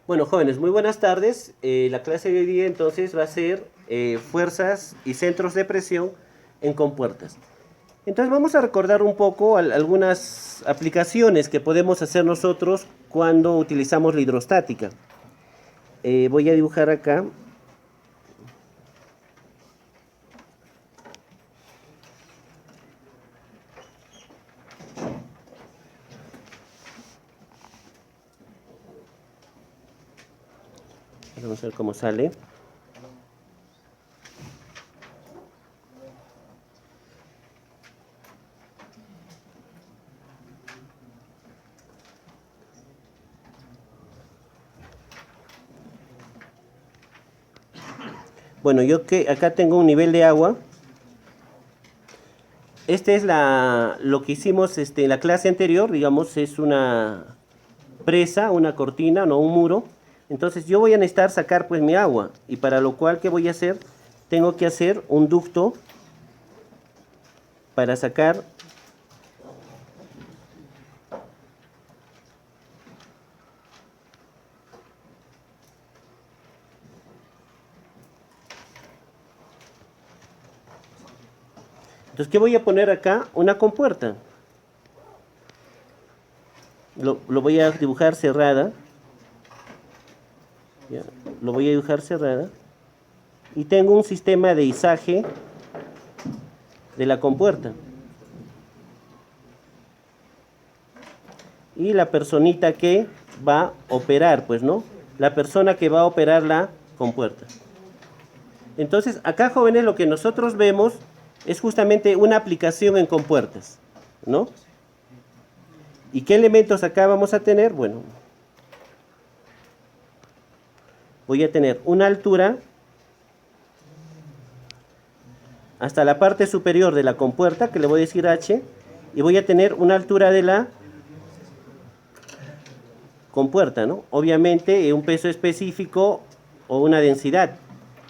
Bueno, jóvenes, muy buenas tardes. La clase de hoy día entonces va a ser fuerzas y centros de presión en compuertas. Entonces vamos a recordar un poco algunas aplicaciones que podemos hacer nosotros cuando utilizamos la hidrostática. Voy a dibujar acá. Vamos a ver cómo sale. Bueno, yo que acá tengo un nivel de agua. Este es lo que hicimos en la clase anterior, digamos, es una presa, una cortina, no un muro. Entonces yo voy a necesitar sacar pues mi agua, y para lo cual, ¿qué voy a hacer? Tengo que hacer un ducto para sacar entonces, ¿qué voy a poner acá? Una compuerta. Lo voy a dibujar cerrada. Ya, lo voy a dibujar cerrada. Y tengo un sistema de izaje de la compuerta. Y la personita que va a operar, pues, ¿no? La persona que va a operar la compuerta. Entonces, acá, jóvenes, lo que nosotros vemos es justamente una aplicación en compuertas, ¿no? ¿Y qué elementos acá vamos a tener? Bueno, voy a tener una altura hasta la parte superior de la compuerta, que le voy a decir H, y voy a tener una altura de la compuerta, ¿no? Obviamente un peso específico o una densidad,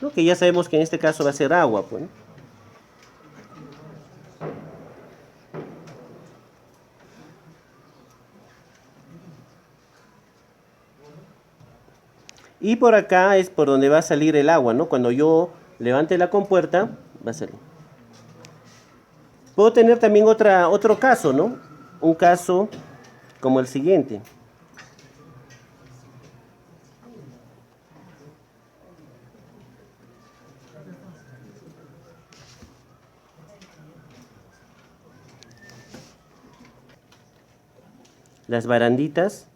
¿no? Que ya sabemos que en este caso va a ser agua, pues, ¿no? Y por acá es por donde va a salir el agua, ¿no? Cuando yo levante la compuerta, va a salir. Puedo tener también otro caso, ¿no? Un caso como el siguiente. Las baranditas.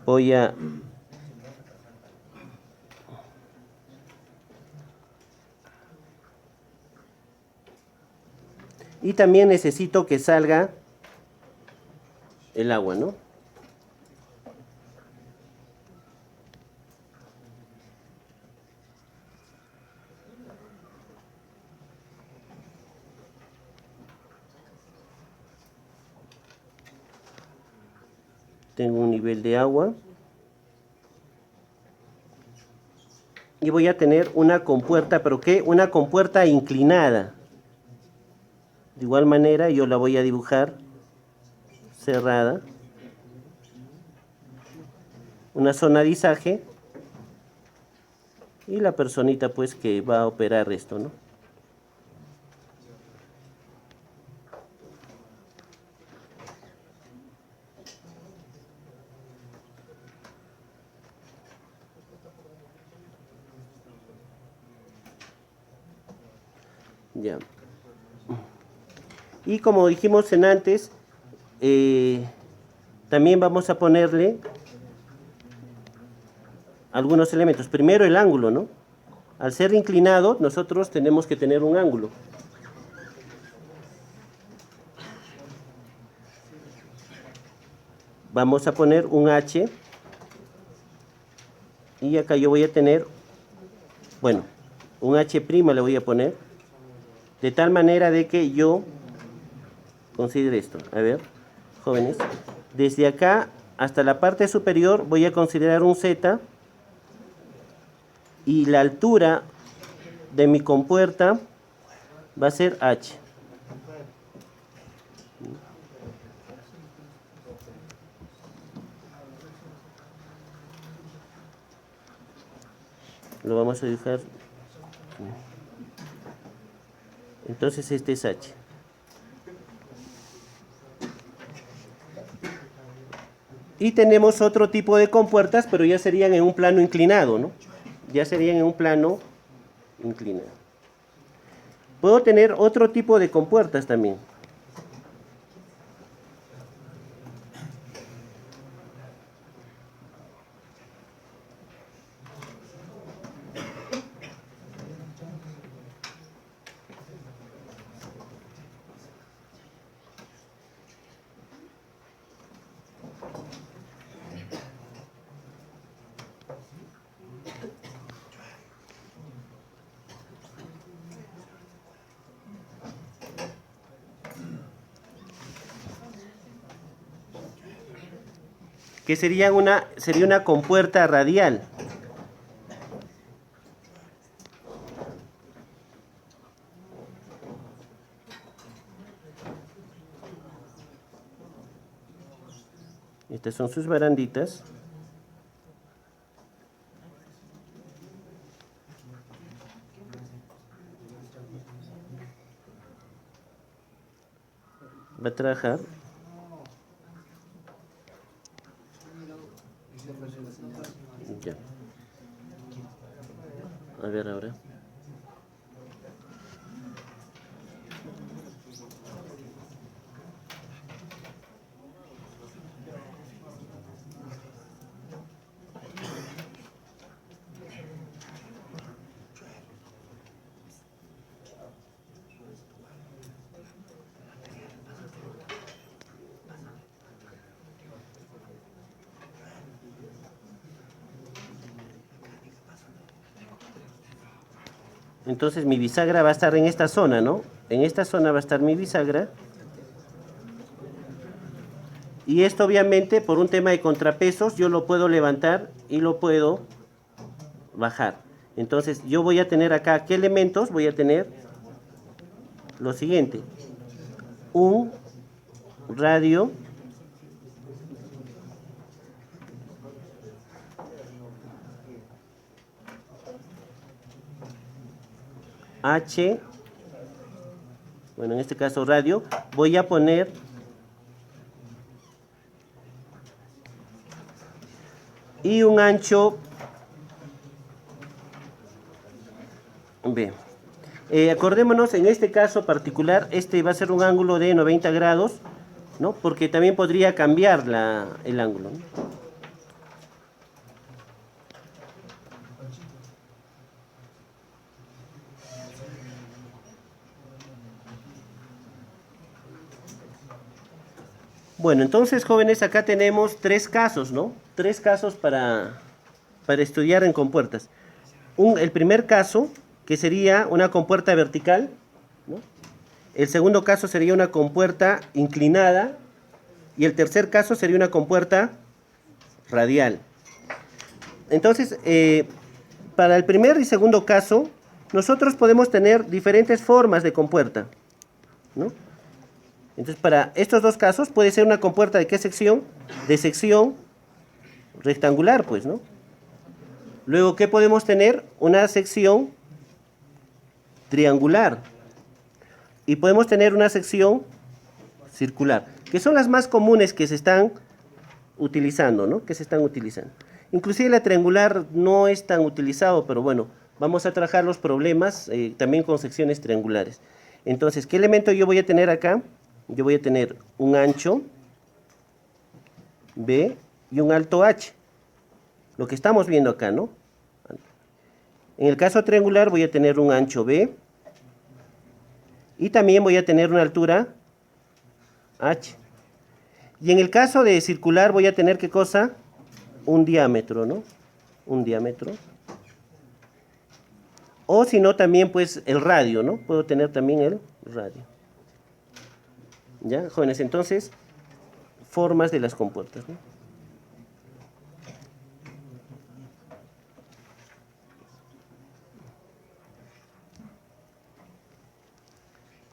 Voy a y también necesito que salga el agua, ¿no? Tengo un nivel de agua. Y voy a tener una compuerta, ¿pero qué? Una compuerta inclinada. De igual manera yo la voy a dibujar cerrada. Una zona de izaje. Y la personita pues que va a operar esto, ¿no? Ya. Y como dijimos en antes, también vamos a ponerle algunos elementos. Primero el ángulo, ¿no? Al ser inclinado, nosotros tenemos que tener un ángulo. Vamos a poner un H. Y acá yo voy a tener, bueno, un H' le voy a poner. De tal manera de que yo considere esto. A ver, jóvenes. Desde acá hasta la parte superior voy a considerar un Z. Y la altura de mi compuerta va a ser H. Lo vamos a dibujar. Entonces este es H. Y tenemos otro tipo de compuertas, pero ya serían en un plano inclinado, ¿no? Ya serían en un plano inclinado. Puedo tener otro tipo de compuertas también. Que sería una compuerta radial. Estas son sus baranditas. Va a trabajar. Ya. A ver ahora. Entonces mi bisagra va a estar en esta zona, ¿no? En esta zona va a estar mi bisagra. Y esto obviamente por un tema de contrapesos yo lo puedo levantar y lo puedo bajar. Entonces yo voy a tener acá, ¿qué elementos? Voy a tener lo siguiente. Un radio. H, bueno, en este caso radio, voy a poner y un ancho B. Acordémonos, en este caso particular, este va a ser un ángulo de 90 grados, ¿no? Porque también podría cambiar el ángulo, ¿no? Bueno, entonces, jóvenes, acá tenemos tres casos, ¿no? Tres casos para estudiar en compuertas. El primer caso, que sería una compuerta vertical, ¿no? El segundo caso sería una compuerta inclinada. Y el tercer caso sería una compuerta radial. Entonces, para el primer y segundo caso, nosotros podemos tener diferentes formas de compuerta, ¿no? Entonces, para estos dos casos puede ser una compuerta de qué sección? De sección rectangular, pues, ¿no? Luego, ¿qué podemos tener? Una sección triangular. Y podemos tener una sección circular, que son las más comunes que se están utilizando, ¿no? Que se están utilizando. Inclusive la triangular no es tan utilizado, pero bueno, vamos a trabajar los problemas también con secciones triangulares. Entonces, ¿qué elemento yo voy a tener acá? Yo voy a tener un ancho B y un alto H. Lo que estamos viendo acá, ¿no? En el caso triangular voy a tener un ancho B y también voy a tener una altura H. Y en el caso de circular voy a tener, ¿qué cosa? Un diámetro, ¿no? Un diámetro. O si no, también pues el radio, ¿no? Puedo tener también el radio. ¿Ya, jóvenes? Entonces, formas de las compuertas, ¿no?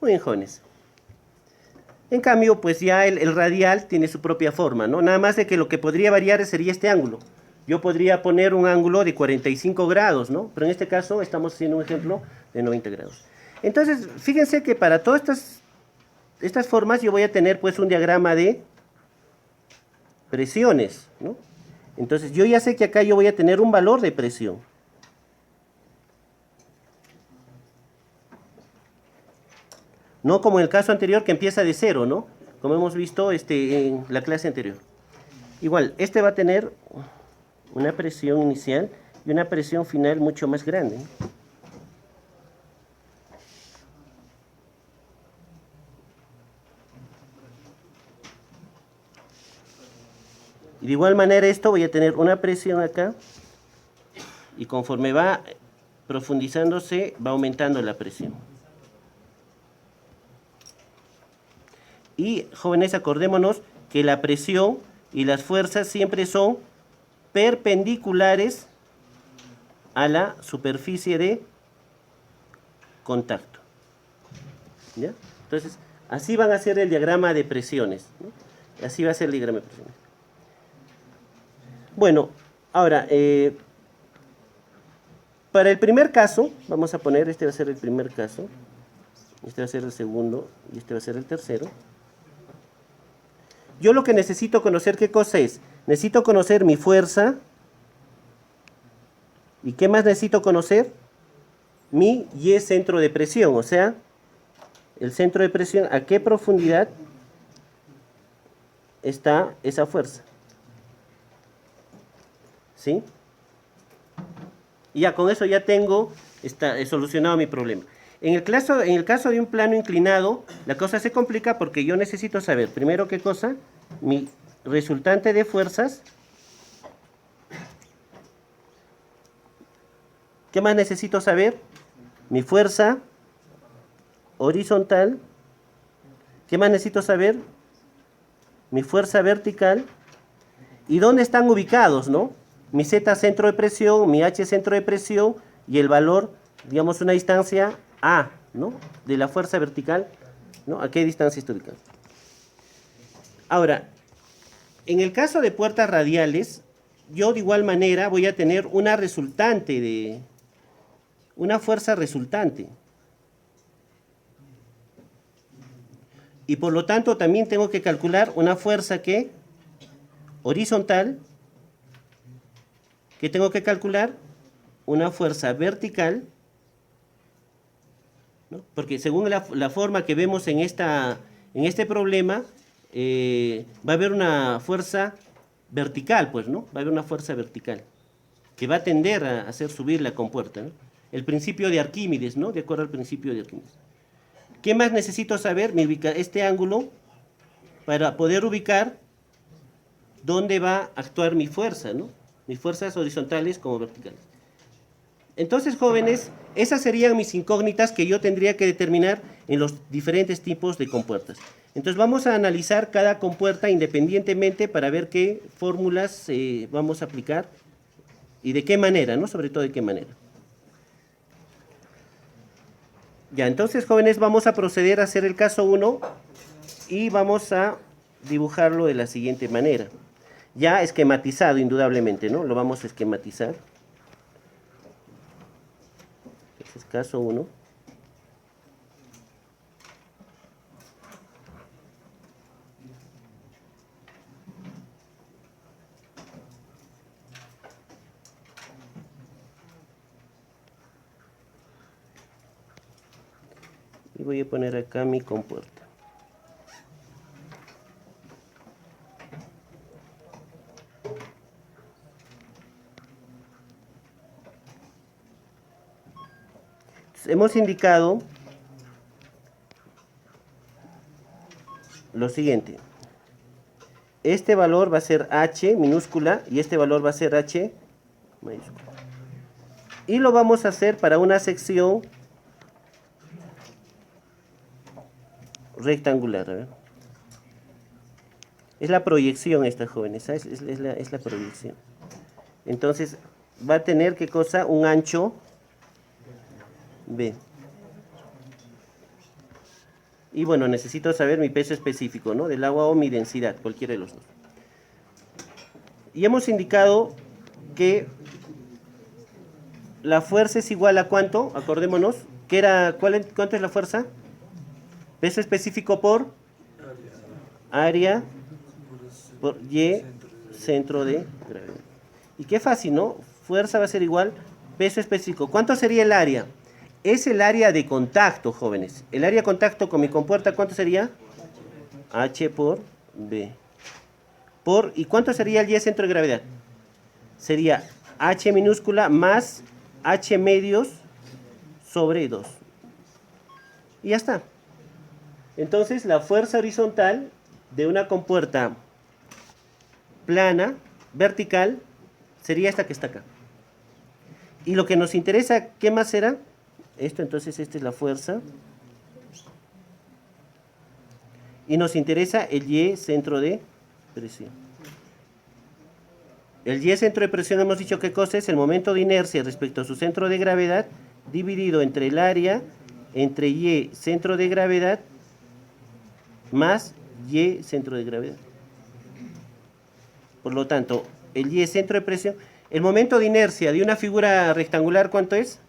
Muy bien, jóvenes. En cambio, pues ya el radial tiene su propia forma, ¿no? Nada más de que lo que podría variar sería este ángulo. yo podría poner un ángulo de 45 grados, ¿no? Pero en este caso estamos haciendo un ejemplo de 90 grados. Entonces, fíjense que para todas estas formas yo voy a tener pues un diagrama de presiones, ¿no? Entonces yo ya sé que acá yo voy a tener un valor de presión. No como en el caso anterior que empieza de cero, ¿no? Como hemos visto en la clase anterior. Igual, este va a tener una presión inicial y una presión final mucho más grande, ¿no? Y de igual manera esto voy a tener una presión acá y conforme va profundizándose va aumentando la presión. Y jóvenes, acordémonos que la presión y las fuerzas siempre son perpendiculares a la superficie de contacto. ¿Ya? Entonces, así van a ser el diagrama de presiones, ¿no? Así va a ser el diagrama de presiones. Bueno, ahora, para el primer caso, vamos a poner, este va a ser el primer caso, este va a ser el segundo y este va a ser el tercero. Yo lo que necesito conocer, ¿qué cosa es? Necesito conocer mi fuerza. ¿Y qué más necesito conocer? Mi Y centro de presión, o sea, el centro de presión, ¿a qué profundidad está esa fuerza? ¿Sí? Y ya con eso ya tengo solucionado mi problema. En el caso de un plano inclinado, la cosa se complica porque yo necesito saber, primero, ¿qué cosa? Mi resultante de fuerzas. ¿Qué más necesito saber? Mi fuerza horizontal. ¿Qué más necesito saber? Mi fuerza vertical. ¿Y dónde están ubicados, no? Mi Z centro de presión, mi H centro de presión y el valor, digamos, una distancia A, ¿no? De la fuerza vertical, ¿no? ¿A qué distancia está ubicado? Ahora, en el caso de puertas radiales, yo de igual manera voy a tener una fuerza resultante. Y por lo tanto también tengo que calcular una fuerza que horizontal, que tengo que calcular una fuerza vertical, ¿no? Porque según la forma que vemos en este problema, va a haber una fuerza vertical, pues, ¿no? Va a haber una fuerza vertical que va a tender a hacer subir la compuerta, ¿no? El principio de Arquímedes, ¿no? De acuerdo al principio de Arquímedes. ¿Qué más necesito saber? Este ángulo para poder ubicar dónde va a actuar mi fuerza, ¿no? Mis fuerzas horizontales como verticales. Entonces, jóvenes, esas serían mis incógnitas que yo tendría que determinar en los diferentes tipos de compuertas. Entonces, vamos a analizar cada compuerta independientemente para ver qué fórmulas vamos a aplicar y de qué manera, ¿no? Sobre todo de qué manera. Ya, entonces, jóvenes, vamos a proceder a hacer el caso 1 y vamos a dibujarlo de la siguiente manera. Ya esquematizado, indudablemente, ¿no? Lo vamos a esquematizar. Este es caso 1. Y voy a poner acá mi compuerta. Hemos indicado lo siguiente. Este valor va a ser H minúscula y este valor va a ser H mayúscula. Y lo vamos a hacer para una sección rectangular. A ver. Es la proyección esta, jóvenes, ¿sabes? Es la proyección. Entonces va a tener, ¿qué cosa? Un ancho B. Y bueno, necesito saber mi peso específico, ¿no? Del agua o mi densidad, cualquiera de los dos. Y hemos indicado que la fuerza es igual a ¿cuánto? Acordémonos. Que era, ¿cuánto es la fuerza? Peso específico por área por Y, centro de gravedad. Y qué fácil, ¿no? Fuerza va a ser igual, peso específico. ¿Cuánto sería el área? Es el área de contacto, jóvenes. El área de contacto con mi compuerta, ¿cuánto sería? H por B. ¿Y cuánto sería el Y centro de gravedad? Sería H minúscula más H medios sobre 2. Y ya está. Entonces la fuerza horizontal de una compuerta plana, vertical, sería esta que está acá. Y lo que nos interesa, ¿qué más será? Esto, entonces, esta es la fuerza. Y nos interesa el Y centro de presión. El Y centro de presión hemos dicho qué cosa es el momento de inercia respecto a su centro de gravedad dividido entre el área, entre Y centro de gravedad más Y centro de gravedad. Por lo tanto, el Y centro de presión, el momento de inercia de una figura rectangular, ¿cuánto es?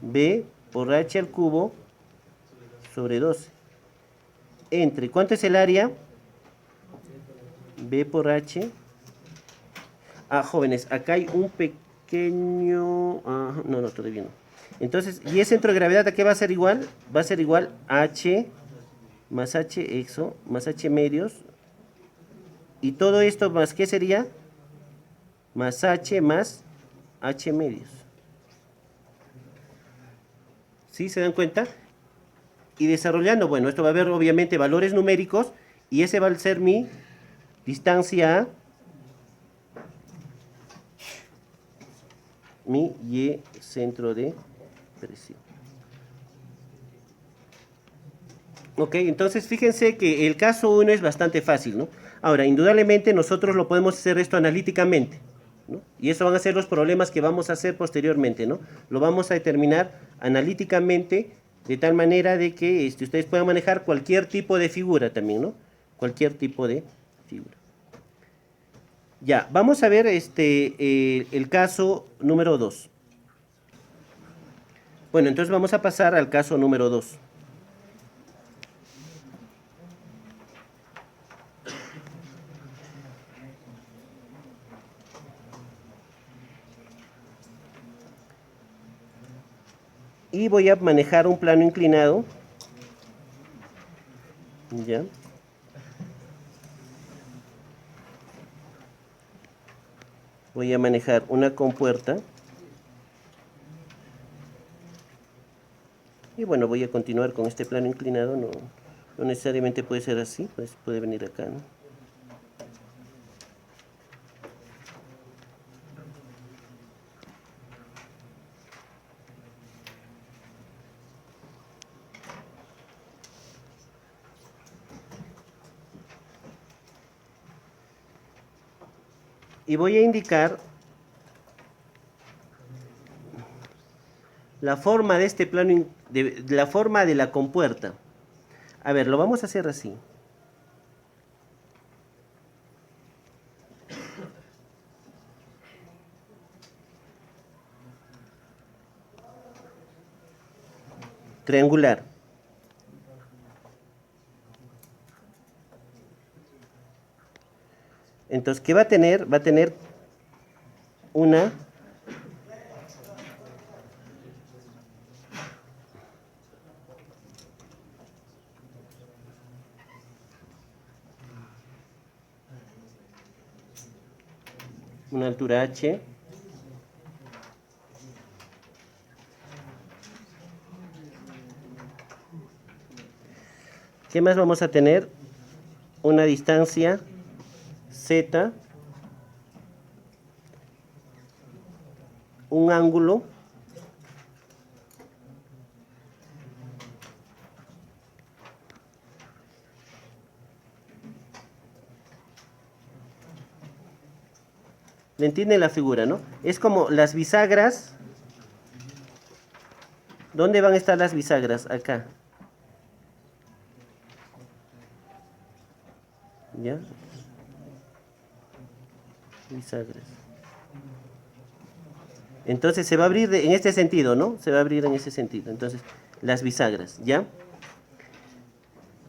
B por H al cubo sobre 12. Entre, ¿cuánto es el área? B por H. Jóvenes, acá hay un pequeño... no, todavía no. Entonces, ¿y el centro de gravedad a qué va a ser igual? Va a ser igual a H más H exo más H medios. Y todo esto más, ¿qué sería? Más H más H medios. ¿Sí? ¿Se dan cuenta? Y desarrollando, bueno, esto va a haber obviamente valores numéricos y ese va a ser mi distancia A, mi Y centro de presión. Ok, entonces fíjense que el caso 1 es bastante fácil, ¿no? Ahora, indudablemente nosotros lo podemos hacer esto analíticamente, ¿no? Y eso van a ser los problemas que vamos a hacer posteriormente, ¿no? Lo vamos a determinar analíticamente de tal manera de que ustedes puedan manejar cualquier tipo de figura también, ¿no? Cualquier tipo de figura. Ya, vamos a ver el caso número 2. Bueno, entonces vamos a pasar al caso número 2. Y voy a manejar un plano inclinado. Ya. Voy a manejar una compuerta. Y bueno, voy a continuar con este plano inclinado. No necesariamente puede ser así, pues puede venir acá, ¿no? Y voy a indicar la forma de este plano, la forma de la compuerta. A ver, lo vamos a hacer así. Triangular. Entonces, ¿qué va a tener? Va a tener una altura h. ¿Qué más vamos a tener? Una distancia z, un ángulo ¿le entienden la figura, no? Es como las bisagras. ¿Dónde van a estar las bisagras? Acá. ¿Ya? Bisagras. Entonces se va a abrir en este sentido, ¿no? Se va a abrir en ese sentido. Entonces, las bisagras, ¿ya?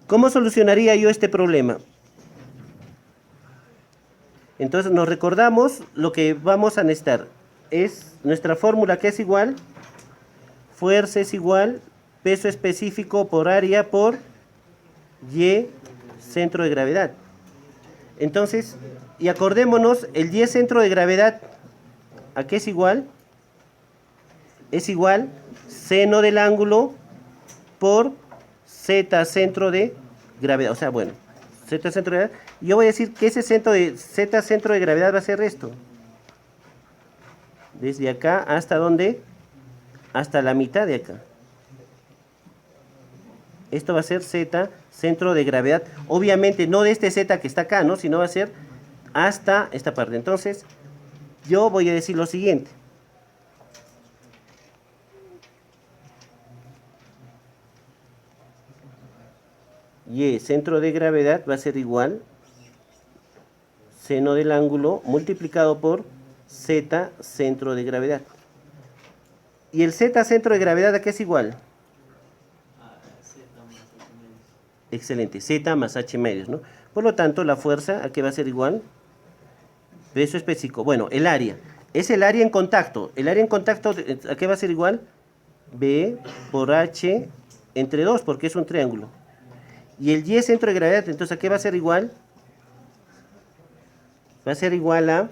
¿Cómo solucionaría yo este problema? Entonces nos recordamos lo que vamos a necesitar. Es nuestra fórmula, que es igual, fuerza es igual, peso específico por área por Y centro de gravedad. Entonces, y acordémonos, el Y centro de gravedad, ¿a qué es igual? Es igual seno del ángulo por Z centro de gravedad. O sea, bueno, Z centro de gravedad. Yo voy a decir que ese centro de Z centro de gravedad va a ser esto. Desde acá hasta ¿dónde? Hasta la mitad de acá. Esto va a ser Z centro de gravedad. Obviamente no de este Z que está acá, ¿no? Sino va a ser hasta esta parte. Entonces, yo voy a decir lo siguiente. Y centro de gravedad va a ser igual seno del ángulo multiplicado por Z centro de gravedad. ¿Y el Z centro de gravedad a qué es igual? Excelente, Z más H medios, ¿no? Por lo tanto, la fuerza, ¿a qué va a ser igual? Peso específico. Bueno, el área. Es el área en contacto. El área en contacto, ¿a qué va a ser igual? B por H entre 2, porque es un triángulo. Y el Y centro de gravedad, entonces, ¿a qué va a ser igual? Va a ser igual a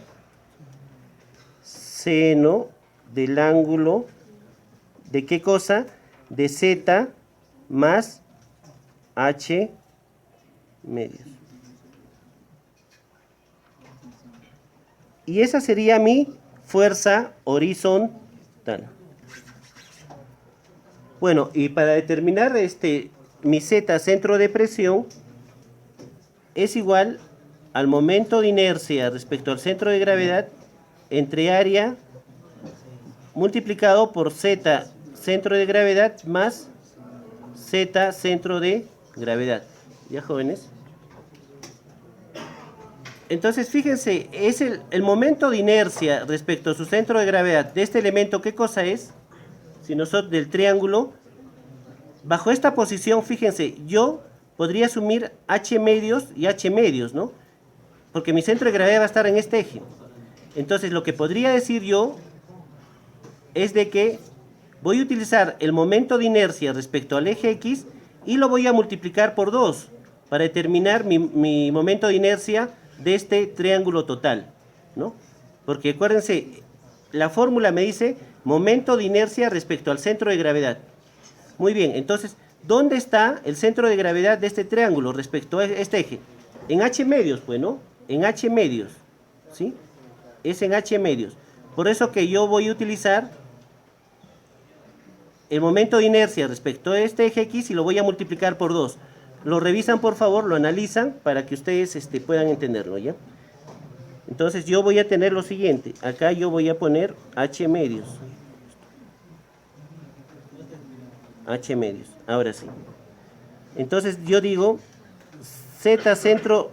seno del ángulo, ¿de qué cosa? De Z más H medios. Y esa sería mi fuerza horizontal. Bueno, y para determinar mi Z centro de presión es igual al momento de inercia respecto al centro de gravedad entre área multiplicado por Z centro de gravedad más Z centro de gravedad. ¿Ya, jóvenes? Entonces, fíjense, es el momento de inercia respecto a su centro de gravedad de este elemento. ¿Qué cosa es? Si nosotros del triángulo, bajo esta posición, fíjense, yo podría asumir H medios y H medios, ¿no? Porque mi centro de gravedad va a estar en este eje. Entonces, lo que podría decir yo es de que voy a utilizar el momento de inercia respecto al eje X y lo voy a multiplicar por 2 para determinar mi momento de inercia de este triángulo total, ¿no? Porque acuérdense, la fórmula me dice momento de inercia respecto al centro de gravedad. Muy bien, entonces, ¿dónde está el centro de gravedad de este triángulo respecto a este eje? En H medios, pues, ¿no? En H medios, ¿sí? Es en H medios. Por eso que yo voy a utilizar el momento de inercia respecto a este eje X y lo voy a multiplicar por 2. Lo revisan, por favor, lo analizan para que ustedes puedan entenderlo, ¿ya? Entonces yo voy a tener lo siguiente. Acá yo voy a poner H medios. H medios. Ahora sí. Entonces yo digo Z centro,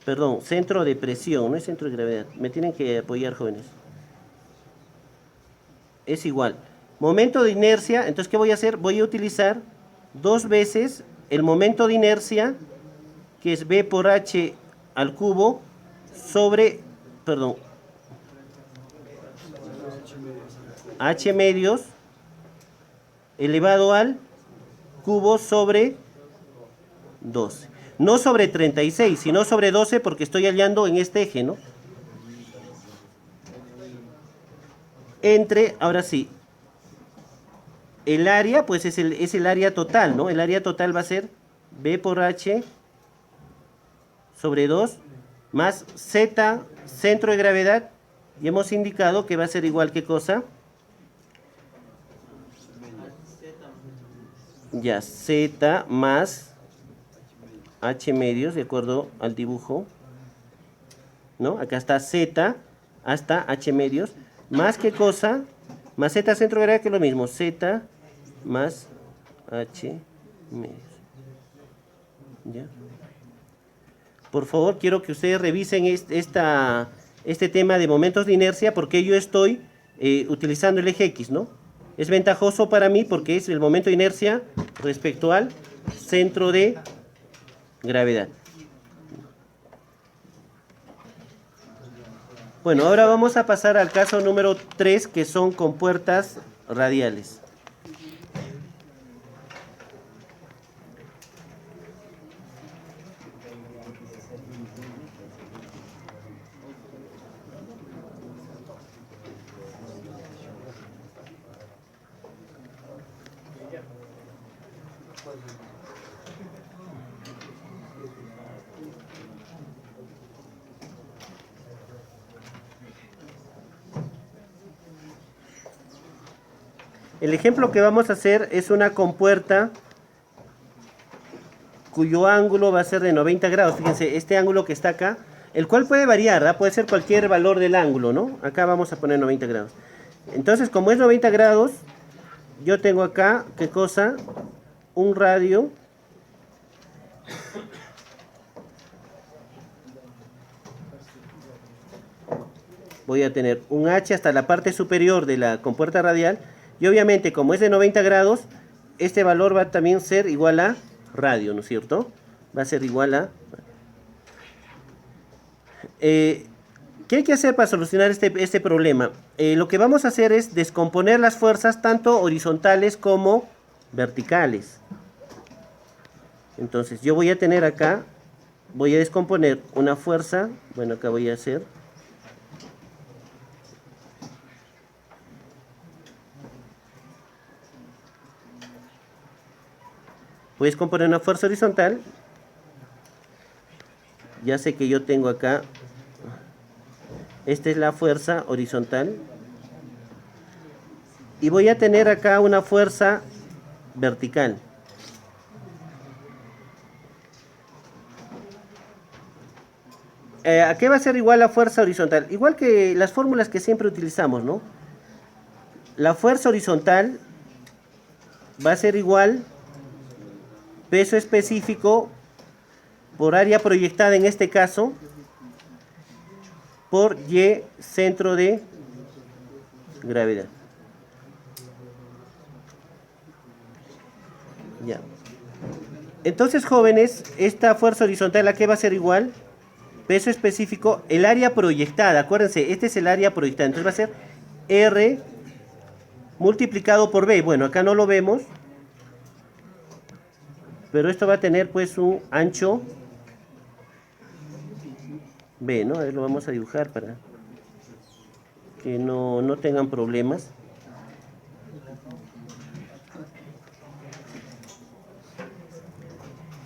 perdón, centro de presión, no es centro de gravedad. Me tienen que apoyar, jóvenes. Es igual. Momento de inercia, entonces ¿qué voy a hacer? Voy a utilizar 2 veces el momento de inercia, que es B por H al cubo, sobre, perdón, H medios elevado al cubo sobre 12. No sobre 36, sino sobre 12 porque estoy hallando en este eje, ¿no? Entre, ahora sí, el área, pues es el área total, ¿no? El área total va a ser B por H sobre 2 más Z, centro de gravedad, y hemos indicado que va a ser igual, ¿qué cosa? Ya, Z más H medios, de acuerdo al dibujo, ¿no? Acá está Z hasta H medios, más ¿qué cosa? Más Z centro de gravedad, que es lo mismo, Z más H medios. ¿Ya? Por favor, quiero que ustedes revisen este tema de momentos de inercia, porque yo estoy utilizando el eje X, ¿no? Es ventajoso para mí porque es el momento de inercia respecto al centro de gravedad. Bueno, ahora vamos a pasar al caso número 3, que son compuertas radiales. El ejemplo que vamos a hacer es una compuerta cuyo ángulo va a ser de 90 grados. Fíjense, este ángulo que está acá, el cual puede variar, ¿verdad? Puede ser cualquier valor del ángulo, ¿no? Acá vamos a poner 90 grados. Entonces, como es 90 grados, yo tengo acá, ¿qué cosa? Un radio. Voy a tener un H hasta la parte superior de la compuerta radial. Y obviamente, como es de 90 grados, este valor va a también ser igual a radio, ¿no es cierto? Va a ser igual a... ¿qué hay que hacer para solucionar este problema? Lo que vamos a hacer es descomponer las fuerzas tanto horizontales como verticales. Entonces, yo voy a tener acá, voy a descomponer una fuerza, bueno, acá voy a hacer... Voy a descomponer una fuerza horizontal. Ya sé que yo tengo acá, esta es la fuerza horizontal. Y voy a tener acá una fuerza vertical. ¿A qué va a ser igual la fuerza horizontal? Igual que las fórmulas que siempre utilizamos, ¿no? La fuerza horizontal va a ser igual peso específico por área proyectada, en este caso, por Y centro de gravedad. Ya. Entonces, jóvenes, esta fuerza horizontal, ¿a qué va a ser igual? Peso específico, el área proyectada. Acuérdense, este es el área proyectada. Entonces va a ser R multiplicado por B. Bueno, acá no lo vemos, pero esto va a tener pues un ancho B, ¿no? A ver, lo vamos a dibujar para que no tengan problemas.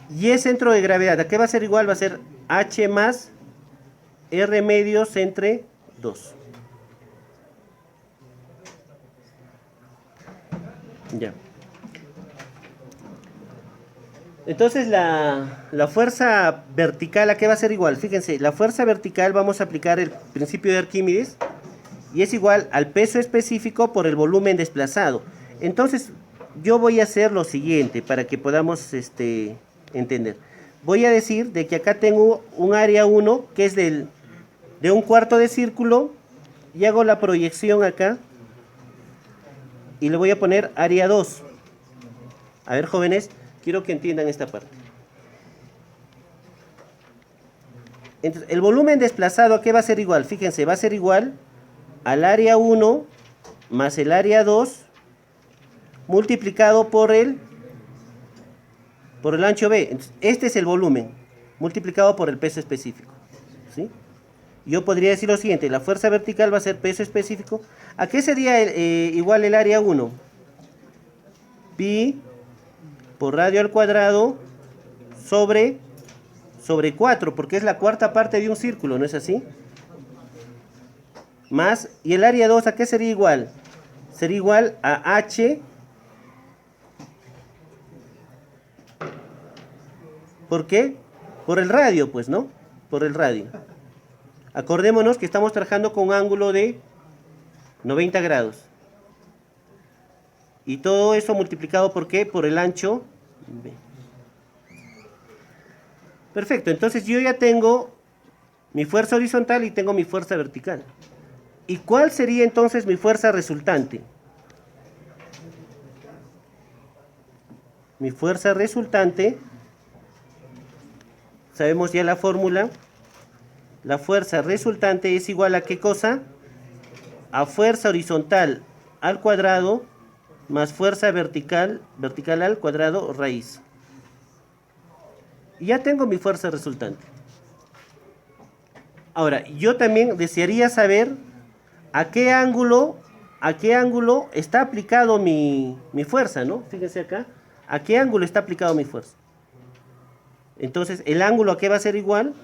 Y es centro de gravedad. ¿A qué va a ser igual? Va a ser H más R medios entre 2. Ya. Entonces la fuerza vertical, ¿a qué va a ser igual? Fíjense, la fuerza vertical vamos a aplicar el principio de Arquímedes y es igual al peso específico por el volumen desplazado. Entonces yo voy a hacer lo siguiente para que podamos entender. Voy a decir de que acá tengo un área 1 que es de un cuarto de círculo y hago la proyección acá y le voy a poner área 2. A ver, jóvenes, quiero que entiendan esta parte. Entonces, el volumen desplazado, ¿a qué va a ser igual? Fíjense, va a ser igual al área 1 más el área 2 multiplicado por el ancho B. Entonces, este es el volumen multiplicado por el peso específico, ¿sí? Yo podría decir lo siguiente, la fuerza vertical va a ser peso específico. ¿A qué sería igual el área 1? Pi por radio al cuadrado sobre 4, porque es la cuarta parte de un círculo, ¿no es así? Más, y el área 2, ¿a qué sería igual? Sería igual a H ¿por qué? Por el radio, pues, ¿no? Por el radio. Acordémonos que estamos trabajando con un ángulo de 90 grados. Y todo eso multiplicado ¿por qué? Por el ancho B. Perfecto, entonces yo ya tengo mi fuerza horizontal y tengo mi fuerza vertical. ¿Y cuál sería entonces mi fuerza resultante? Mi fuerza resultante, sabemos ya la fórmula. La fuerza resultante es igual a ¿qué cosa? A fuerza horizontal al cuadrado más fuerza vertical al cuadrado raíz. Y ya tengo mi fuerza resultante. Ahora, yo también desearía saber a qué ángulo está aplicado mi fuerza, ¿no? Fíjense acá, a qué ángulo está aplicado mi fuerza. Entonces, el ángulo a qué va a ser igual,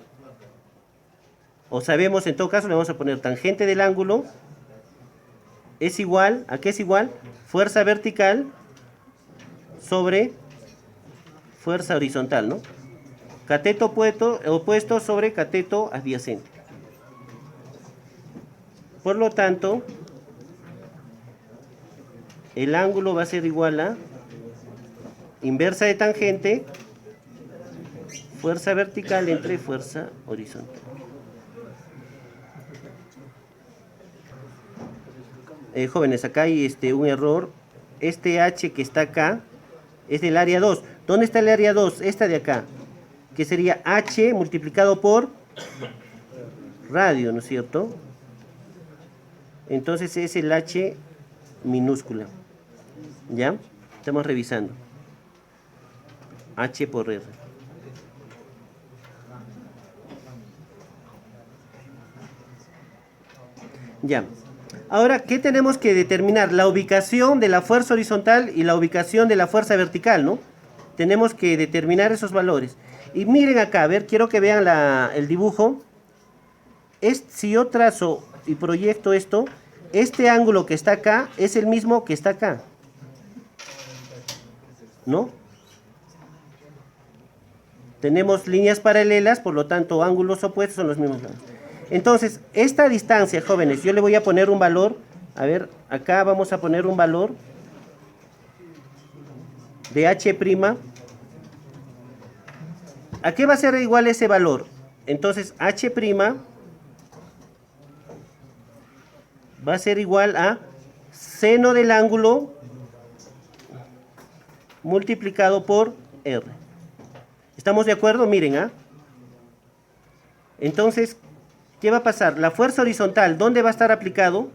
o sabemos, en todo caso, le vamos a poner tangente del ángulo, es igual, ¿a qué es igual? Fuerza vertical sobre fuerza horizontal, ¿no? Cateto opuesto sobre cateto adyacente. Por lo tanto, el ángulo va a ser igual a inversa de tangente, fuerza vertical entre fuerza horizontal. Jóvenes, acá hay un error. Este H que está acá es del área 2. ¿Dónde está el área 2? Esta de acá. Que sería H multiplicado por radio, ¿no es cierto? Entonces es el H minúscula. ¿Ya? Estamos revisando. H por R. Ya. Ahora, ¿qué tenemos que determinar? La ubicación de la fuerza horizontal y la ubicación de la fuerza vertical, ¿no? Tenemos que determinar esos valores. Y miren acá, a ver, quiero que vean el dibujo. Si yo trazo y proyecto esto, este ángulo que está acá es el mismo que está acá, ¿no? Tenemos líneas paralelas, por lo tanto, ángulos opuestos son los mismos. Entonces, esta distancia, jóvenes, yo le voy a poner un valor. A ver, acá vamos a poner un valor de H'. ¿A qué va a ser igual ese valor? Entonces, H' va a ser igual a seno del ángulo multiplicado por R. ¿Estamos de acuerdo? Miren, ¿ah? Entonces, ¿qué va a pasar? La fuerza horizontal, ¿dónde va a estar aplicado?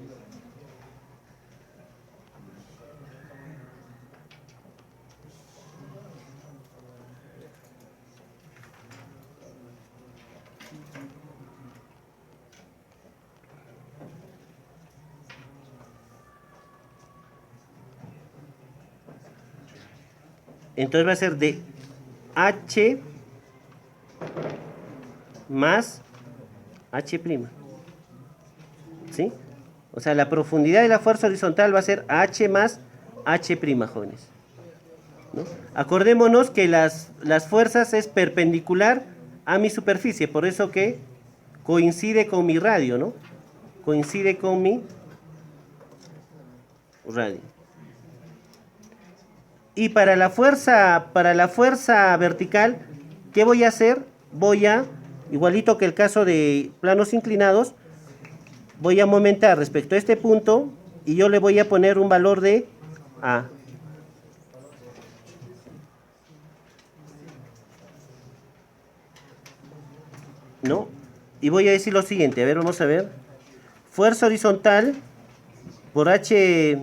Entonces va a ser de H más H'. ¿Sí? O sea, la profundidad de la fuerza horizontal va a ser H más H', jóvenes. ¿No? Acordémonos que las fuerzas es perpendicular a mi superficie, por eso que coincide con mi radio, ¿no? Coincide con mi radio. Y para la fuerza vertical, ¿qué voy a hacer? Igualito que el caso de planos inclinados, voy a momentar respecto a este punto y yo le voy a poner un valor de A. ¿No? Y voy a decir lo siguiente, a ver, vamos a ver. Fuerza horizontal por H'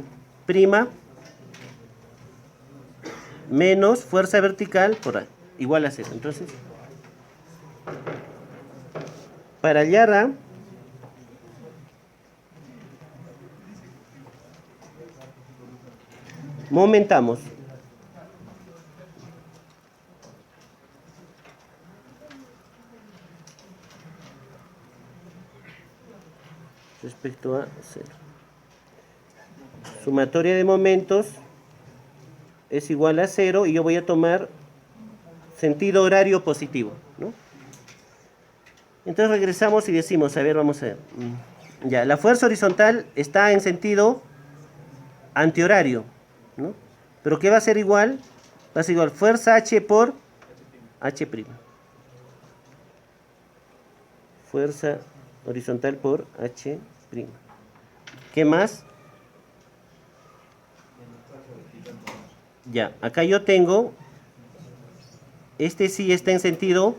menos fuerza vertical por A, igual a 0. Entonces, para hallar A, momentamos. Respecto a 0. Sumatoria de momentos es igual a 0 y yo voy a tomar sentido horario positivo, ¿no? Entonces regresamos y decimos, a ver, vamos a ver. Ya, la fuerza horizontal está en sentido antihorario, ¿no? Pero ¿qué va a ser igual? Va a ser igual fuerza H por H'. Fuerza horizontal por H'. ¿Qué más? Ya, acá yo tengo, este sí está en sentido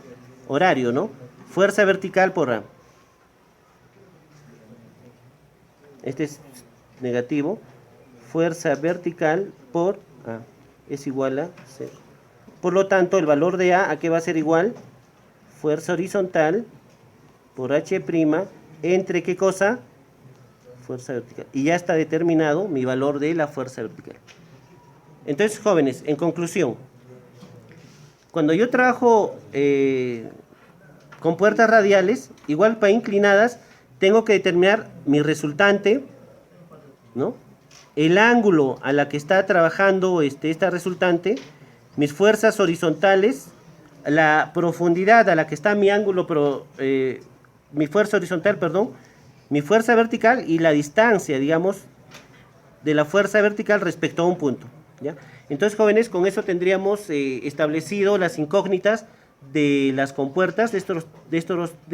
horario, ¿no? Fuerza vertical por A. Este es negativo. Fuerza vertical por A es igual a 0. Por lo tanto, el valor de ¿a qué va a ser igual? Fuerza horizontal por H' entre ¿qué cosa? Fuerza vertical. Y ya está determinado mi valor de la fuerza vertical. Entonces, jóvenes, en conclusión, cuando yo trabajo con puertas radiales, igual para inclinadas, tengo que determinar mi resultante, ¿no? El ángulo a la que está trabajando esta resultante, mis fuerzas horizontales, la profundidad a la que está mi ángulo, mi fuerza horizontal, perdón, mi fuerza vertical y la distancia, digamos, de la fuerza vertical respecto a un punto, ¿ya? Entonces, jóvenes, con eso tendríamos establecido las incógnitas de las compuertas, de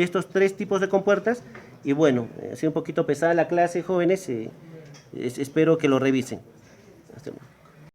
estos tres tipos de compuertas. Y bueno, ha sido un poquito pesada la clase, jóvenes, espero que lo revisen. Hasta luego.